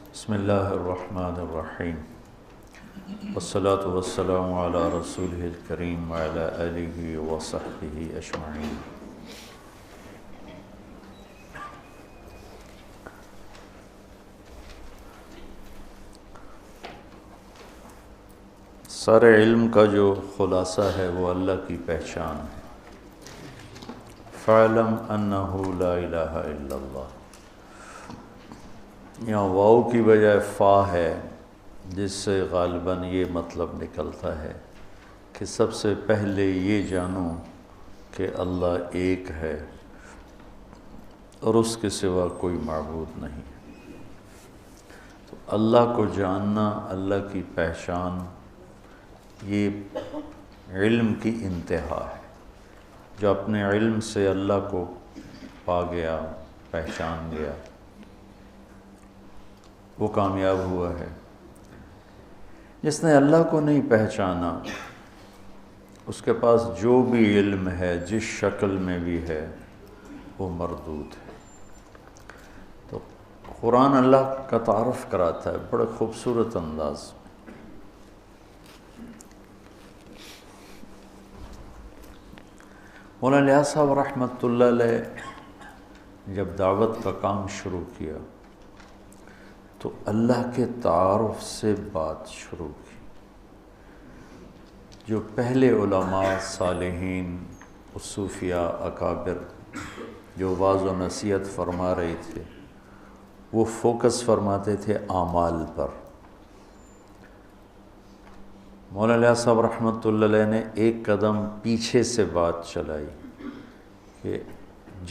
بسم اللہ الرحمن الرحیم والصلاة والسلام علی رسولہ الکریم وعلی آلہ وصحبہ اجمعین۔ سارے علم کا جو خلاصہ ہے وہ اللہ کی پہچان ہے۔ فَاعْلَمْ أَنَّهُ لَا إِلَٰهَ إِلَّا اللَّهُ، یہاں واو کی بجائے فا ہے، جس سے غالباً یہ مطلب نکلتا ہے کہ سب سے پہلے یہ جانو کہ اللہ ایک ہے اور اس کے سوا کوئی معبود نہیں۔ تو اللہ کو جاننا، اللہ کی پہچان، یہ علم کی انتہا ہے۔ جو اپنے علم سے اللہ کو پا گیا، پہچان گیا، وہ کامیاب ہوا ہے۔ جس نے اللہ کو نہیں پہچانا، اس کے پاس جو بھی علم ہے، جس شکل میں بھی ہے، وہ مردود ہے۔ تو قرآن اللہ کا تعارف کراتا ہے بڑے خوبصورت انداز میں۔ مولانا الیاس صاحب رحمۃ اللہ علیہ جب دعوت کا کام شروع کیا تو اللہ کے تعارف سے بات شروع کی۔ جو پہلے علماء، صالحین، صوفیاء، اکابر جو واعظ و نصیحت فرما رہے تھے، وہ فوکس فرماتے تھے اعمال پر۔ مولانا الیاس صاحب رحمۃ اللہ علیہ نے ایک قدم پیچھے سے بات چلائی کہ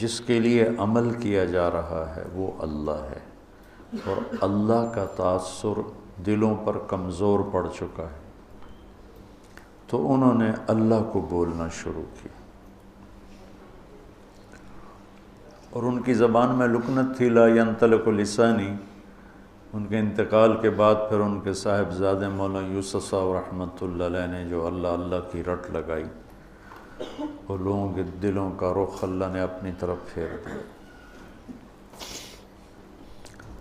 جس کے لیے عمل کیا جا رہا ہے وہ اللہ ہے، اور اللہ کا تاثر دلوں پر کمزور پڑ چکا ہے۔ تو انہوں نے اللہ کو بولنا شروع کیا، اور ان کی زبان میں لکنت تھی، لا ینطلق لسانی۔ ان کے انتقال کے بعد پھر ان کے صاحبزادے مولانا یوسف صاحب رحمۃ اللہ علیہ نے جو اللہ اللہ کی رٹ لگائی، وہ لوگوں کے دلوں کا رخ اللہ نے اپنی طرف پھیر دیا۔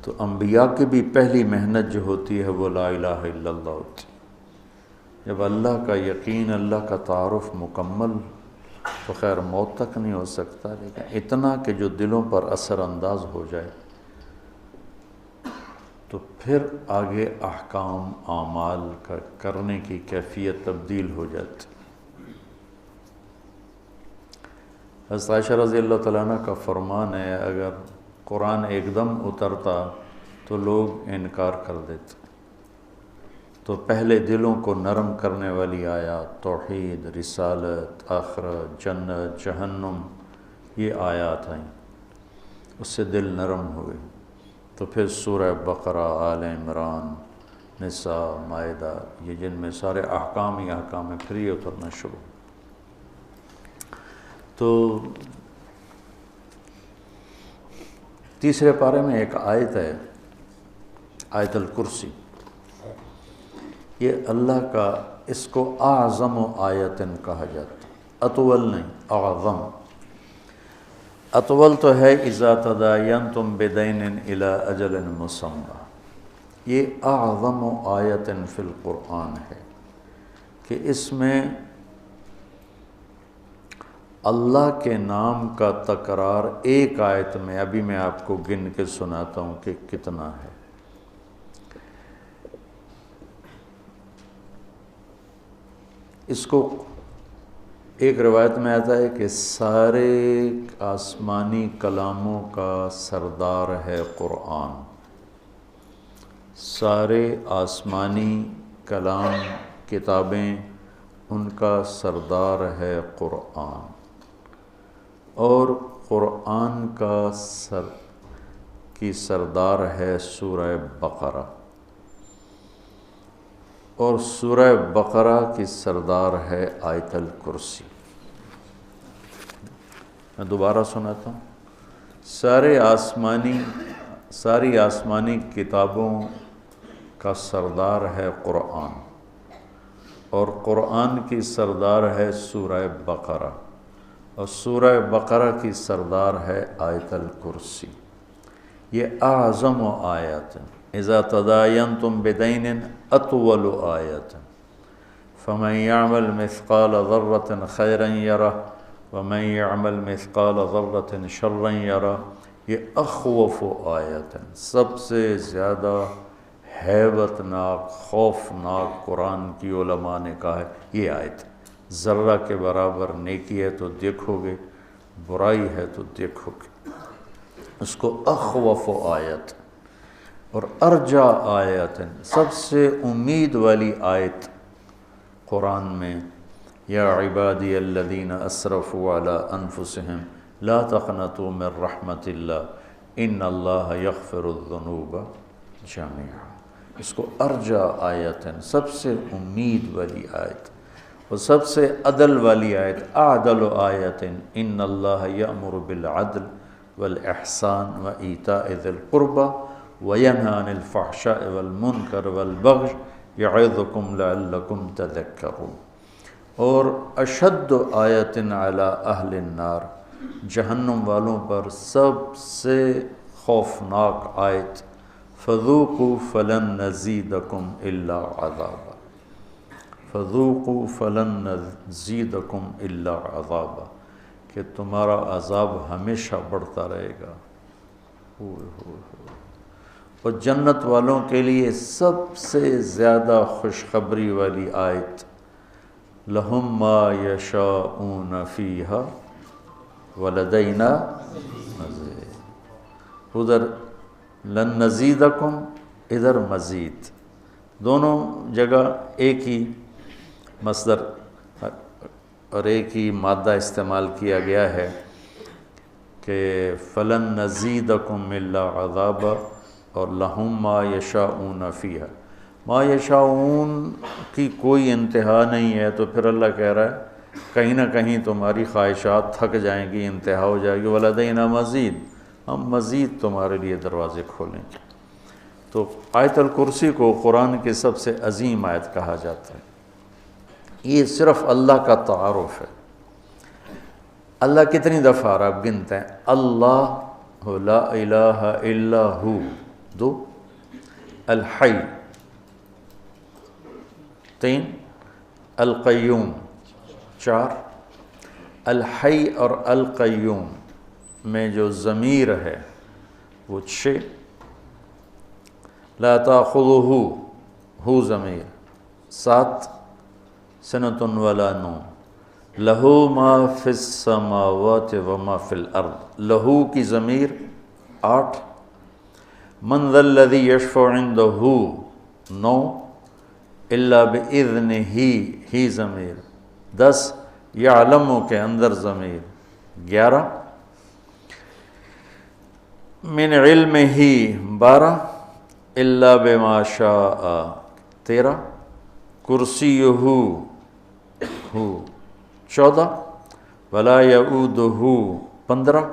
تو انبیاء کی بھی پہلی محنت جو ہوتی ہے وہ لا الہ الا اللہ ہوتی ہے۔ جب اللہ کا یقین، اللہ کا تعارف مکمل، تو خیر موت تک نہیں ہو سکتا، لیکن اتنا کہ جو دلوں پر اثر انداز ہو جائے، تو پھر آگے احکام، اعمال کا کرنے کی کیفیت تبدیل ہو جاتی۔ حضرت عائشہ رضی اللہ تعالیٰ عنہ کا فرمان ہے، اگر قرآن ایک دم اترتا تو لوگ انکار کر دیتے۔ تو پہلے دلوں کو نرم کرنے والی آیات، توحید، رسالت، آخرت، جنت، جہنم، یہ آیات آئیں، اس سے دل نرم ہوئے۔ تو پھر سورہ بقرہ، آل عمران، نساء، مائدہ، یہ جن میں سارے احکام ہی احکام ہیں، پھر یہ اترنا شروع۔ تو تیسرے پارے میں ایک آیت ہے، آیت الکرسی۔ یہ اللہ کا، اس کو اعظم آیتن کہا جاتا، اطول نہیں، اعظم۔ اطول تو ہے اذا تداینتم بدین الی اجل مسمی، یہ اعظم آیت فی القرآن ہے کہ اس میں اللہ کے نام کا تکرار ایک آیت میں، ابھی میں آپ کو گن کے سناتا ہوں کہ کتنا ہے۔ اس کو ایک روایت میں آتا ہے کہ سارے آسمانی کلاموں کا سردار ہے قرآن۔ سارے آسمانی کلام، کتابیں، ان کا سردار ہے قرآن، اور قرآن کی سردار ہے سورہ بقرہ، اور سورہ بقرہ کی سردار ہے آیت الکرسی۔ میں دوبارہ سناتا ہوں۔ ساری آسمانی کتابوں کا سردار ہے قرآن، اور قرآن کی سردار ہے سورہ بقرہ، اور سورہ بقرہ کی سردار ہے آیت الکرسی. یہ اعظم آیت. اذا تداینتم بدین اطول آیت. فمن يعمل مثقال ذرة خيرا يره ومن يعمل مثقال ذرة شرا يره. یہ اخوف آیت ہے، سب سے زیادہ ہیبت ناک خوفناک قرآن کی علماء نے کہا ہے یہ آیت. ذرہ کے برابر نیکی ہے تو دیکھو گے، برائی ہے تو دیکھو گے. اس کو اخوف آیت اور ارجا آیت، سب سے امید والی آیت قرآن میں. یا عبادی الذین اسرفوا علی انفسہم لا تقنطوا من رحمت اللہ ان اللہ یغفر الذنوب جميعا. اس کو ارجا آیت ہے، سب سے امید والی آیت اور سب سے عدل والی آیت. اعدل آیت ان اللہ یأمر بالعدل والاحسان وایتاء ذی القربى وینہی عن الفحشاء والمنکر والبغی یعظکم لعلکم تذکرون. اور اشد آیت علی اہل النار، جہنم والوں پر سب سے خوفناک آیت. فذوقوا فلن نزیدکم الا عذابا. فذوقوا فلن نزیدکم الا عذابا، کہ تمہارا عذاب ہمیشہ بڑھتا رہے گا. اور جنت والوں کے لیے سب سے زیادہ خوشخبری والی آیت. لہم ما یشاؤون فیہا ولدینا مزید. ادھر لن نزیدکم، ادھر مزید. دونوں جگہ ایک ہی مصدر اور ایک ہی مادہ استعمال کیا گیا ہے کہ فلن نزیدکم الا عذابا اور لہم ما یشاؤون فیہا. ما یشاؤون کی کوئی انتہا نہیں ہے، تو پھر اللہ کہہ رہا ہے کہیں نہ کہیں تمہاری خواہشات تھک جائیں گی، انتہا ہو جائے گی. ولدینا مزید، ہم مزید تمہارے لیے دروازے کھولیں گے. تو آیت الکرسی کو قرآن کی سب سے عظیم آیت کہا جاتا ہے. یہ صرف اللہ کا تعارف ہے. اللہ کتنی دفعہ آپ گنتے ہیں؟ اللہ لا الہ الا ہو 2، الحی 3، القیوم 4. الحی اور القیوم میں جو ضمیر ہے وہ 6. لا تاخذہ ہو ضمیر 7. سنۃ ولا نوم. لہو ما فی السماوات وما فی الارض، لہو کی ضمیر 8. من ذا الذی یشفع عندہ 9. الا باذنہ ہی ضمیر 10. یعلم کے اندر ضمیر 11. من علمہ 12. الا بما شاء 13. کرسیہ 14. ولا یعودہ 15.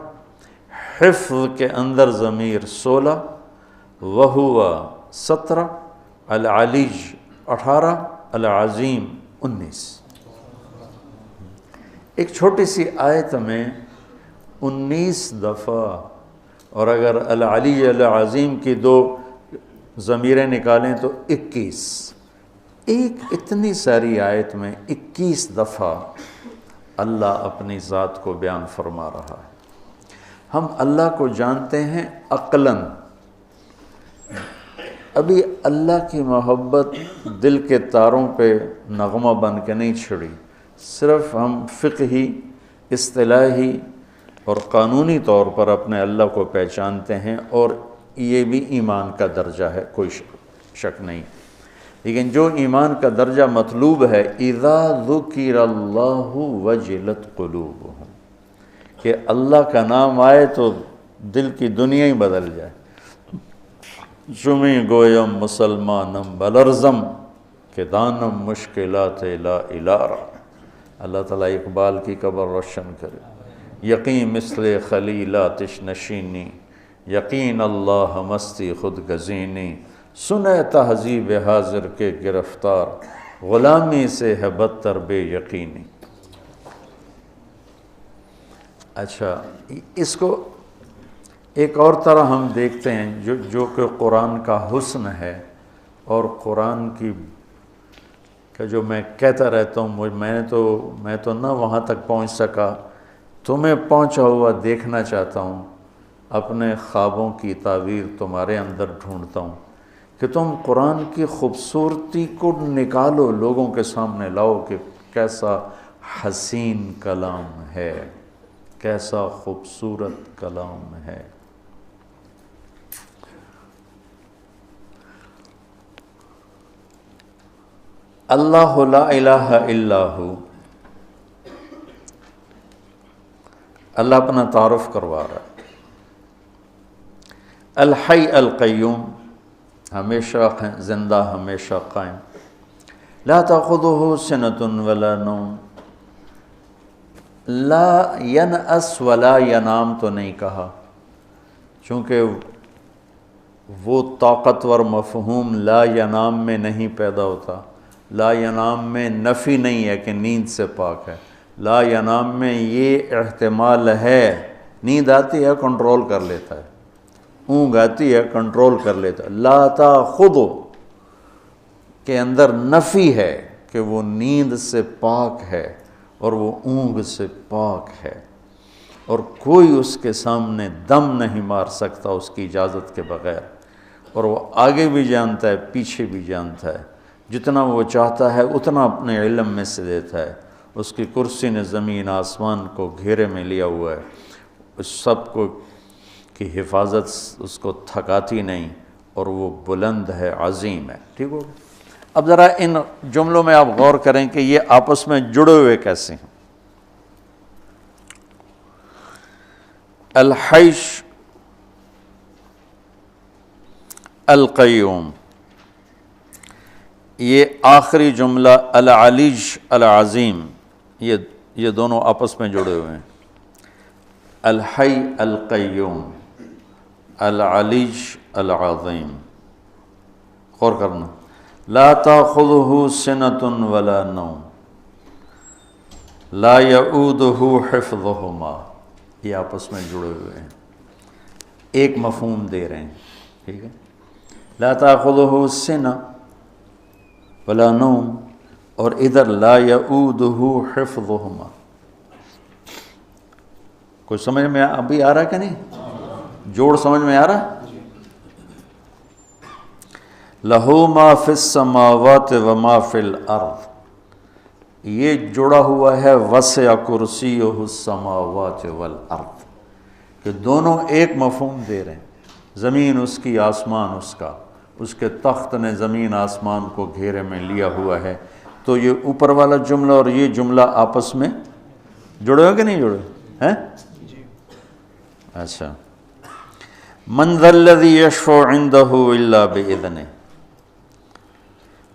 حفظ کے اندر ضمیر 16. وہو 17. العلی 18. العظیم 19. ایک چھوٹی سی آیت میں 19 دفعہ، اور اگر العلی العظیم کی 2 ضمیریں نکالیں تو 21. ایک اتنی ساری آیت میں 21 دفعہ اللہ اپنی ذات کو بیان فرما رہا ہے. ہم اللہ کو جانتے ہیں عقلاً. ابھی اللہ کی محبت دل کے تاروں پہ نغمہ بن کے نہیں چھڑی. صرف ہم فقہی، اصطلاحی اور قانونی طور پر اپنے اللہ کو پہچانتے ہیں، اور یہ بھی ایمان کا درجہ ہے، کوئی شک نہیں. لیکن جو ایمان کا درجہ مطلوب ہے، اذا ذکر اللہ وجلت قلوبہم، کہ اللہ کا نام آئے تو دل کی دنیا ہی بدل جائے. چمی گویم مسلمانم بلرزم کہ دانم مشکلات لا الارا. اللہ تعالیٰ اقبال کی قبر روشن کرے. یقین مثل خلیلاتش نشینی، یقین اللہ مستی خود گزینی. سنے تہذیب حاضر کے گرفتار، غلامی سے ہے بدتر بے یقینی. اچھا، اس کو ایک اور طرح ہم دیکھتے ہیں جو کہ قرآن کا حسن ہے، اور قرآن کی کہ جو میں کہتا رہتا ہوں، میں تو نہ وہاں تک پہنچ سکا، تمہیں پہنچا ہوا دیکھنا چاہتا ہوں، اپنے خوابوں کی تعبیر تمہارے اندر ڈھونڈتا ہوں کہ تم قرآن کی خوبصورتی کو نکالو، لوگوں کے سامنے لاؤ کہ کیسا حسین کلام ہے، کیسا خوبصورت کلام ہے۔ اللہ لا الہ الا ہو، اللہ اپنا تعارف کروا رہا ہے۔ الحی القیوم، ہمیشہ زندہ، ہمیشہ قائم۔ لا تأخذہ سنۃ ولا نوم، لا ینأس ولا ینام تو نہیں کہا، چونکہ وہ طاقتور مفہوم لا ینام میں نہیں پیدا ہوتا۔ لا ینام میں نفی نہیں ہے کہ نیند سے پاک ہے، لا ینام میں یہ احتمال ہے، نیند آتی ہے کنٹرول کر لیتا ہے، اونگ آتی ہے کنٹرول کر لیتا ہے۔ لا تأخذہ کے اندر نفی ہے کہ وہ نیند سے پاک ہے اور وہ اونگ سے پاک ہے، اور کوئی اس کے سامنے دم نہیں مار سکتا اس کی اجازت کے بغیر، اور وہ آگے بھی جانتا ہے پیچھے بھی جانتا ہے، جتنا وہ چاہتا ہے اتنا اپنے علم میں سے دیتا ہے۔ اس کی کرسی نے زمین آسمان کو گھیرے میں لیا ہوا ہے، اس سب کو کی حفاظت اس کو تھکاتی نہیں، اور وہ بلند ہے، عظیم ہے۔ ٹھیک ہو؟ اب ذرا ان جملوں میں آپ غور کریں کہ یہ آپس میں جڑے ہوئے کیسے ہیں۔ الحیش القیوم، یہ آخری جملہ العلیج العظیم، یہ دونوں آپس میں جڑے ہوئے ہیں۔ الحی القیوم، العلیج العظیم، غور کرنا۔ لا تأخذہ سنۃ ولا نوم، لا یعودہ حفظہما، یہ آپس میں جڑے ہوئے ہیں، ایک مفہوم دے رہے ہیں۔ ٹھیک ہے، لا تأخذہ سنۃ ولا نوم، اور ادھر لا یعودہ حفظہما۔ کوئی سمجھ میں ابھی آ رہا ہے کہ نہیں؟ جوڑ سمجھ میں آ رہا ہے؟ لہو ما فی السماوات وما فی الارض، یہ جڑا ہوا ہے وسع کرسیہ السماوات والارض، کہ دونوں ایک مفہوم دے رہے ہیں۔ زمین اس کی، آسمان اس کا، اس کے تخت نے زمین آسمان کو گھیرے میں لیا ہوا ہے۔ تو یہ اوپر والا جملہ اور یہ جملہ آپس میں جڑے ہو کہ نہیں جڑے ہیں؟ اچھا، من ذا الذی یشفع عندہ الا بإذنہ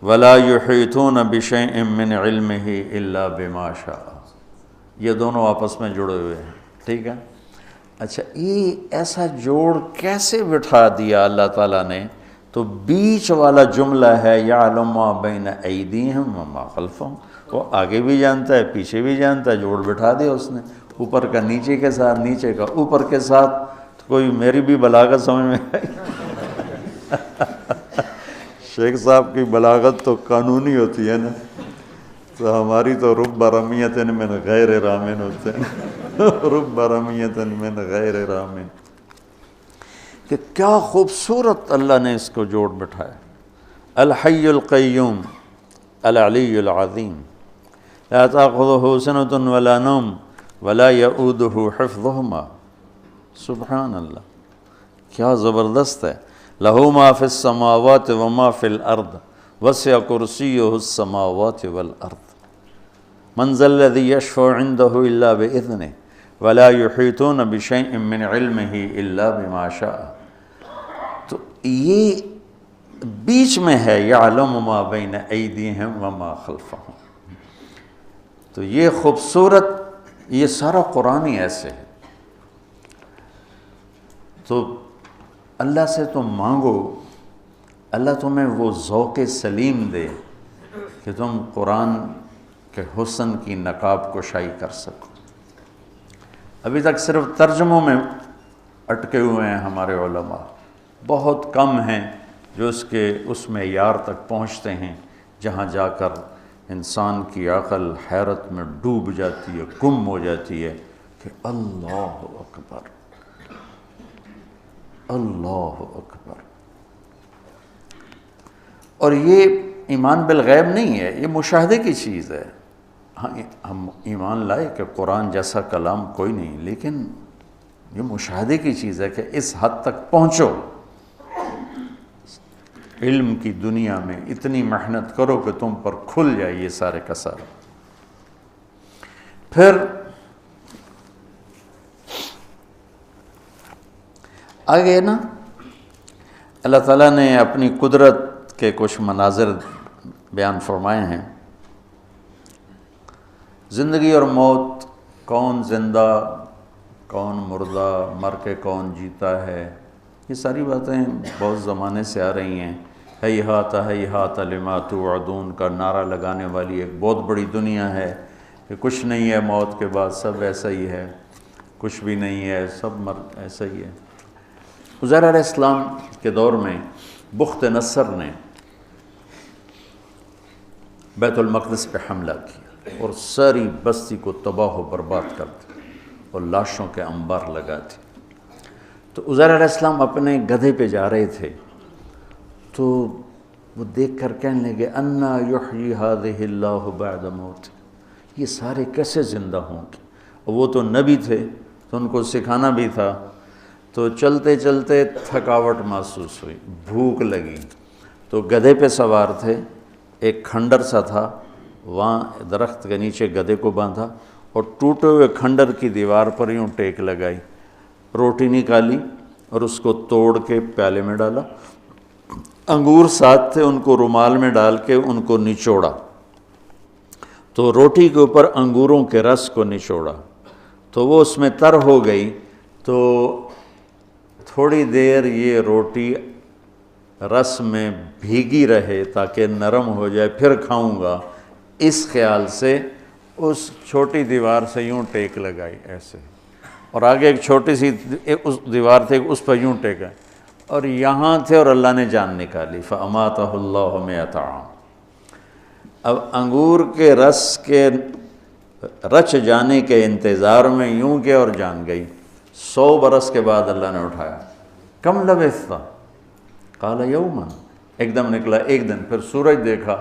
ولا یحیطون بشیء من علمہ الا بما شاء، یہ دونوں آپس میں جڑے ہوئے ہیں۔ ٹھیک ہے، اچھا یہ ایسا جوڑ کیسے بٹھا دیا اللہ تعالیٰ نے؟ تو بیچ والا جملہ ہے یعلم ما بین ایدیہم وما خلفہم، وہ آگے بھی جانتا ہے پیچھے بھی جانتا ہے، جوڑ بٹھا دیا اس نے، اوپر کا نیچے کے ساتھ، نیچے کا اوپر کے ساتھ۔ تو کوئی میری بھی بلاغت سمجھ میں آئی؟ شیخ صاحب کی بلاغت تو قانونی ہوتی ہے نا، تو ہماری تو رب رمیۃ من غیر رامن ہوتے ہیں، رب رمیۃ من غیر رامن، کہ کیا خوبصورت اللہ نے اس کو جوڑ بٹھایا۔ الحی القیوم العلی العظیم، لا تأخذہ سنۃ ولا نوم ولا یعودہ حفظہما، سبحان اللہ، کیا زبردست ہے۔ لہو ما فی السماوات وما فی الارض وسع کرسیہ السماوات والارض، من ذا الذی یشفع عندہ الا بإذنہ ولا یحیطون بشیء من علمہ الا بما شاء۔ تو یہ بیچ میں ہے یعلم ما بین ایدیہم وما خلفہم، تو یہ خوبصورت، یہ سارا قرآن ہی ایسے ہے۔ تو اللہ سے تم مانگو، اللہ تمہیں وہ ذوق سلیم دے کہ تم قرآن کے حسن کی نقاب کشائی کر سکو۔ ابھی تک صرف ترجموں میں اٹکے ہوئے ہیں ہمارے علماء، بہت کم ہیں جو اس معیار تک پہنچتے ہیں جہاں جا کر انسان کی عقل حیرت میں ڈوب جاتی ہے، گم ہو جاتی ہے کہ اللہ اکبر، اللہ اکبر۔ اور یہ ایمان بالغیب نہیں ہے، یہ مشاہدے کی چیز ہے۔ ہاں ہم ایمان لائے کہ قرآن جیسا کلام کوئی نہیں، لیکن یہ مشاہدے کی چیز ہے کہ اس حد تک پہنچو، علم کی دنیا میں اتنی محنت کرو کہ تم پر کھل جائے یہ سارے کا سارا۔ پھر آگے نا اللہ تعالیٰ نے اپنی قدرت کے کچھ مناظر بیان فرمائے ہیں۔ زندگی اور موت، کون زندہ کون مردہ، مر کے کون جیتا ہے، یہ ساری باتیں بہت زمانے سے آ رہی ہیں۔ ہیہات ہیہات لما توعدون کا نعرہ لگانے والی ایک بہت بڑی دنیا ہے کہ کچھ نہیں ہے موت کے بعد، سب ایسا ہی ہے، کچھ بھی نہیں ہے، سب ایسا ہی ہے۔ عزیر علیہ السلام کے دور میں بخت نصر نے بیت المقدس پہ حملہ کیا اور ساری بستی کو تباہ و برباد کر دیا اور لاشوں کے انبار لگا دی۔ تو عزیر علیہ السلام اپنے گدھے پہ جا رہے تھے تو وہ دیکھ کر کہنے لگے انا یحیی ہذہ اللہ بعد موت، یہ سارے کیسے زندہ ہوں گے؟ اور وہ تو نبی تھے تو ان کو سکھانا بھی تھا۔ تو چلتے چلتے تھکاوٹ محسوس ہوئی، بھوک لگی، تو گدھے پہ سوار تھے، ایک کھنڈر سا تھا، وہاں درخت کے نیچے گدھے کو باندھا اور ٹوٹے ہوئے کھنڈر کی دیوار پر یوں ٹیک لگائی، روٹی نکالی اور اس کو توڑ کے پیالے میں ڈالا، انگور ساتھ تھے ان کو رومال میں ڈال کے ان کو نچوڑا، تو روٹی کے اوپر انگوروں کے رس کو نچوڑا تو وہ اس میں تر ہو گئی۔ تو تھوڑی دیر یہ روٹی رس میں بھیگی رہے تاکہ نرم ہو جائے، پھر کھاؤں گا، اس خیال سے اس چھوٹی دیوار سے یوں ٹیک لگائی ایسے، اور آگے ایک چھوٹی سی اس دیوار تھے اس پر یوں ٹیکا، اور یہاں تھے اور اللہ نے جان نکالی، فَأَمَاتَهُ اللَّهُ مِئَةَ عَامٍ۔ اب انگور کے رس کے رچ جانے کے انتظار میں یوں کہ اور جان گئی۔ 100 برس کے بعد اللہ نے اٹھایا، کم لبثت؟ قال یوما، ایک دم نکلا ایک دن، پھر سورج دیکھا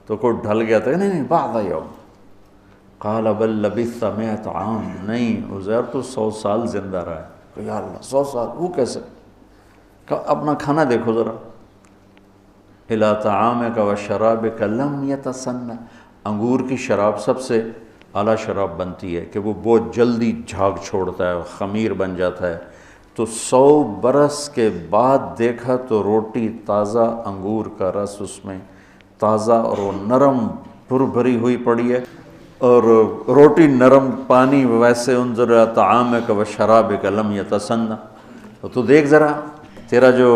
تو کوئی ڈھل گیا تھا، نہیں بعد یوم، قال بل لبثت 100 عام، نہیں عزیر تو 100 سال زندہ رہا ہے۔ کہ یا اللہ 100 سال، وہ کیسے؟ کہ اپنا کھانا دیکھو ذرا، الی طعامک و شرابک لم یتسنہ، انگور کی شراب سب سے اعلیٰ شراب بنتی ہے کہ وہ بہت جلدی جھاگ چھوڑتا ہے، خمیر بن جاتا ہے، تو 100 برس کے بعد دیکھا تو روٹی تازہ، انگور کا رس اس میں تازہ اور وہ نرم پر بھری ہوئی پڑی ہے، اور روٹی نرم، پانی ویسے، انظر الی طعامک و شرابک لم یتسنہ، تو دیکھ ذرا تیرا جو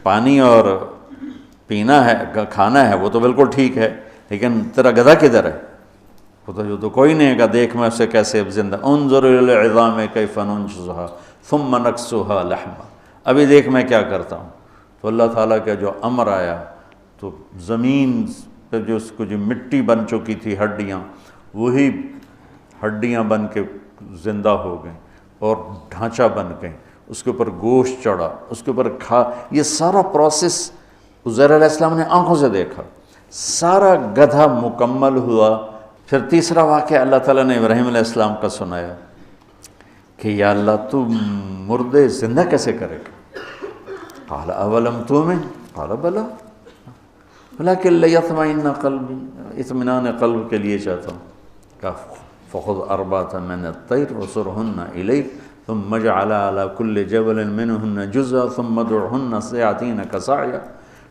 پانی اور پینا ہے، کھانا ہے وہ تو بالکل ٹھیک ہے، لیکن تیرا گدھا کدھر ہے؟ وہ تو کوئی نہیں ہے کہ دیکھ میں اسے کیسے اب زندہ، انظر الی العظام کیف ننشزها ثم نکسوها لحما، ابھی دیکھ میں کیا کرتا ہوں۔ تو اللہ تعالیٰ کا جو امر آیا تو زمین پہ جو اس کو جو مٹی بن چکی تھی ہڈیاں، وہی ہڈیاں بن کے زندہ ہو گئیں اور ڈھانچہ بن گئیں، اس کے اوپر گوشت چڑھا، اس کے اوپر یہ سارا پروسیس عزیر علیہ السلام نے آنکھوں سے دیکھا، سارا گدھا مکمل ہوا۔ پھر تیسرا واقعہ اللہ تعالیٰ نے ابراہیم علیہ السلام کا سنایا کہ یا اللہ تو مردے زندہ کیسے کرے گا؟ قال اولم تؤمن؟ قال بلا ولکن لیطمئن قلبی، اطمینان قلب کے لیے چاہتا ہوں۔ کہ فخذ 4 من الطیر وصرهن الیک ثم اجعل على كل جبل منهن جزءا ثم ادعهن يأتينك سعيا،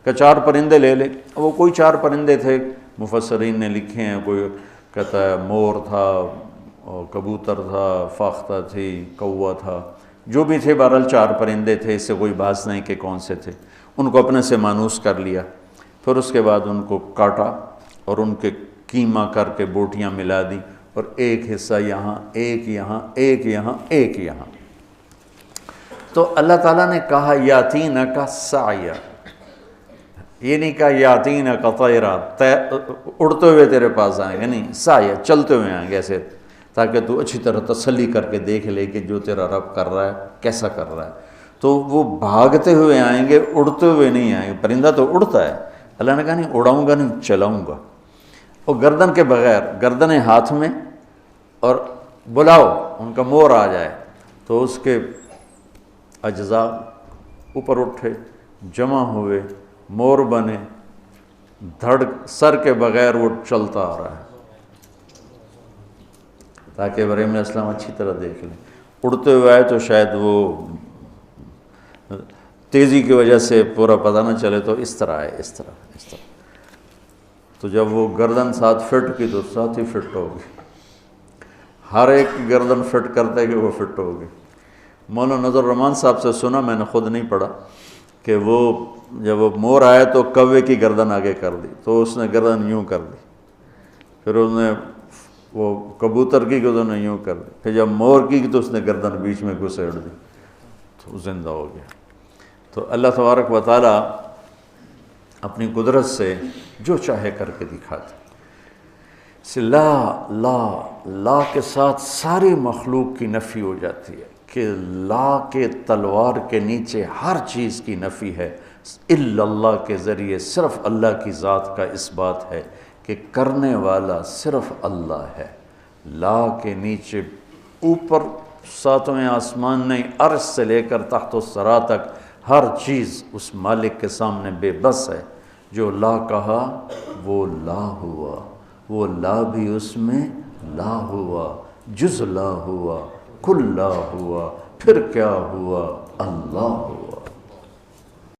کہ 4 پرندے لے لے۔ وہ کوئی 4 پرندے تھے، مفسرین نے لکھے ہیں، کوئی کہتا ہے مور تھا، کبوتر تھا، فاختہ تھی، کوا تھا، جو بھی تھے، بہرحال 4 پرندے تھے، اس سے کوئی بحث نہیں کہ کون سے تھے۔ ان کو اپنے سے مانوس کر لیا، پھر اس کے بعد ان کو کاٹا اور ان کے کیما کر کے بوٹیاں ملا دی اور ایک حصہ یہاں، ایک یہاں، ایک یہاں، ایک یہاں۔ تو اللہ تعالیٰ نے کہا یاتینک سعیا، یہ نہیں کہا یاتینک طیرا، اڑتے ہوئے تیرے پاس آئیں گے، نہیں، سعیا چلتے ہوئے آئیں گے ایسے، تاکہ تو اچھی طرح تسلی کر کے دیکھ لے کہ جو تیرا رب کر رہا ہے کیسا کر رہا ہے۔ تو وہ بھاگتے ہوئے آئیں گے، اڑتے ہوئے نہیں آئیں گے۔ پرندہ تو اڑتا ہے، اللہ نے کہا نہیں اڑاؤں گا نہیں، چلاؤں گا، اور گردن کے بغیر، گردنیں ہاتھ میں، اور بلاؤ ان کا مور آ جائے تو اس کے اجزاء اوپر اٹھے، جمع ہوئے، مور بنے، دھڑ سر کے بغیر وہ چلتا آ رہا ہے، تاکہ ابراہیم علیہ السلام اچھی طرح دیکھ لیں۔ اڑتے ہوئے آئے تو شاید وہ تیزی کی وجہ سے پورا پتہ نہ چلے، تو اس طرح ہے، اس طرح۔ تو جب وہ گردن 7 فٹ کی تو 7 ہی فٹ ہوگی، ہر ایک کی گردن فٹ کرتا ہے کہ وہ فٹ ہوگی۔ مولانا نظر الرحمان صاحب سے سنا، میں نے خود نہیں پڑھا، کہ وہ جب وہ مور آیا تو کوے کی گردن آگے کر دی، تو اس نے گردن یوں کر دی، پھر اس نے وہ کبوتر کی گردن یوں کر دی، پھر جب مور کی تو اس نے گردن بیچ میں گھسیڑ دی تو زندہ ہو گیا۔ تو اللہ تبارک و تعالیٰ اپنی قدرت سے جو چاہے کر کے دکھاتے۔ لا کے ساتھ ساری مخلوق کی نفی ہو جاتی ہے، کہ لا کے تلوار کے نیچے ہر چیز کی نفی ہے، الا اللہ کے ذریعے صرف اللہ کی ذات کا اس بات ہے کہ کرنے والا صرف اللہ ہے۔ لا کے نیچے اوپر 7ویں آسمان نہیں، عرش سے لے کر تحت الثری تک ہر چیز اس مالک کے سامنے بے بس ہے۔ جو لا کہا وہ لا ہوا، وہ لا بھی اس میں لا ہوا، جز لا ہوا، کل لا ہوا، پھر کیا ہوا؟ اللہ